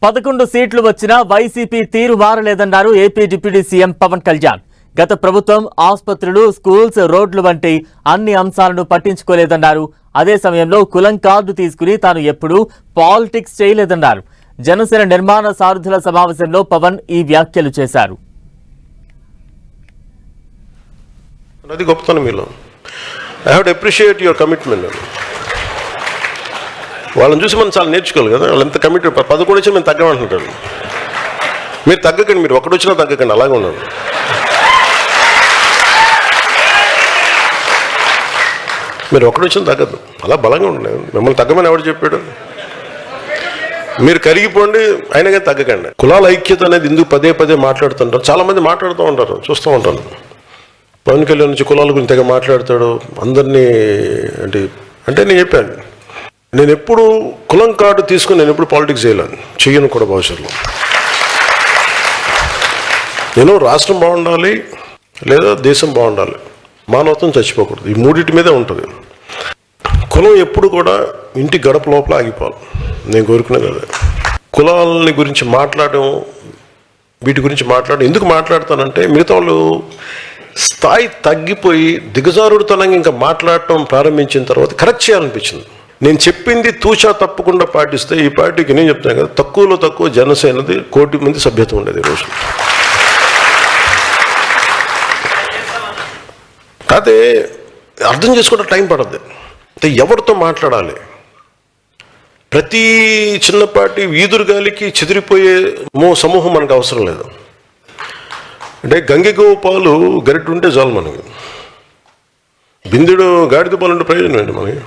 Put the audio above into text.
11 సీట్లు వచ్చినా వైసీపీ తీరు మారలేదన్నారు ఏపీ డిప్యూటీ సీఎం పవన్ కళ్యాణ్. గత ప్రభుత్వం ఆసుపత్రులు, స్కూల్స్, రోడ్లు వంటి అన్ని అంశాలను పట్టించుకోలేదన్నారు. అదే సమయంలో కులం కార్డు తీసుకుని తాను ఎప్పుడూ పాలిటిక్స్ చేయలేదన్నారు. జనసేన నిర్మాణ సారథుల సమావేశంలో పవన్ ఈ వ్యాఖ్యలు చేశారు. అది గొప్పతనం మీలో. I have to appreciate your commitment. వాళ్ళని చూసి మనం చాలా నేర్చుకోవాలి కదా. వాళ్ళు ఎంత కమిటెడ్. 11 వచ్చి మేము తగ్గమంటుంటారు. మీరు తగ్గకండి, మీరు ఒకటి వచ్చినా తగ్గకండి, అలాగే ఉన్నాను. మీరు ఒకటి వచ్చినా తగ్గదు, అలా బలంగా ఉండలేదు. మిమ్మల్ని తగ్గమని ఎవరు చెప్పాడు? మీరు కరిగిపోండి, అయినా కానీ తగ్గకండి. కులాల ఐక్యత అనేది ఎందుకు పదే పదే మాట్లాడుతుంటారు? చాలామంది మాట్లాడుతూ ఉంటారు, చూస్తూ ఉంటాను. పవన్ కళ్యాణ్ నుంచి కులాల గురించి తెగ మాట్లాడతాడు అందరినీ. అంటే నేను చెప్పాను, నేను ఎప్పుడు కులం కార్డు తీసుకుని నేను ఎప్పుడు పాలిటిక్స్ చేయను కూడా భవిష్యత్తులో. నేను రాష్ట్రం బాగుండాలి లేదా దేశం బాగుండాలి, మానవత్వం చచ్చిపోకూడదు, ఈ మూడింటి మీదే ఉంటుంది. కులం ఎప్పుడు కూడా ఇంటి గడప లోపల ఆగిపోవాలి. నేను కోరుకునేది అదే. కులాలని గురించి మాట్లాడడం, వీటి గురించి మాట్లాడడం ఎందుకు మాట్లాడతానంటే, మిగతా వాళ్ళు స్థాయి తగ్గిపోయి దిగజారుడుతనంగా ఇంకా మాట్లాడటం ప్రారంభించిన తర్వాత కరెక్ట్ చేయాలనిపించింది. నేను చెప్పింది తూచా తప్పకుండా పాటిస్తే ఈ పార్టీకి నేను చెప్తాను కదా, తక్కువలో తక్కువ జనసేనది 1 కోటి మంది సభ్యత్వం ఉండేది ఈరోజు. కాదే అర్థం చేసుకోవడం టైం పడద్ది. అంటే ఎవరితో మాట్లాడాలి? ప్రతి చిన్నపాటి వీధురుగాలికి చెదిరిపోయే సమూహం మనకు అవసరం లేదు. అంటే గంగెగోవు పాలు గరిట ఉంటే చాలు మనకి. బిందెడు గాడిద పాలు ఉంటే ప్రయోజనం ఏంటి మనకి?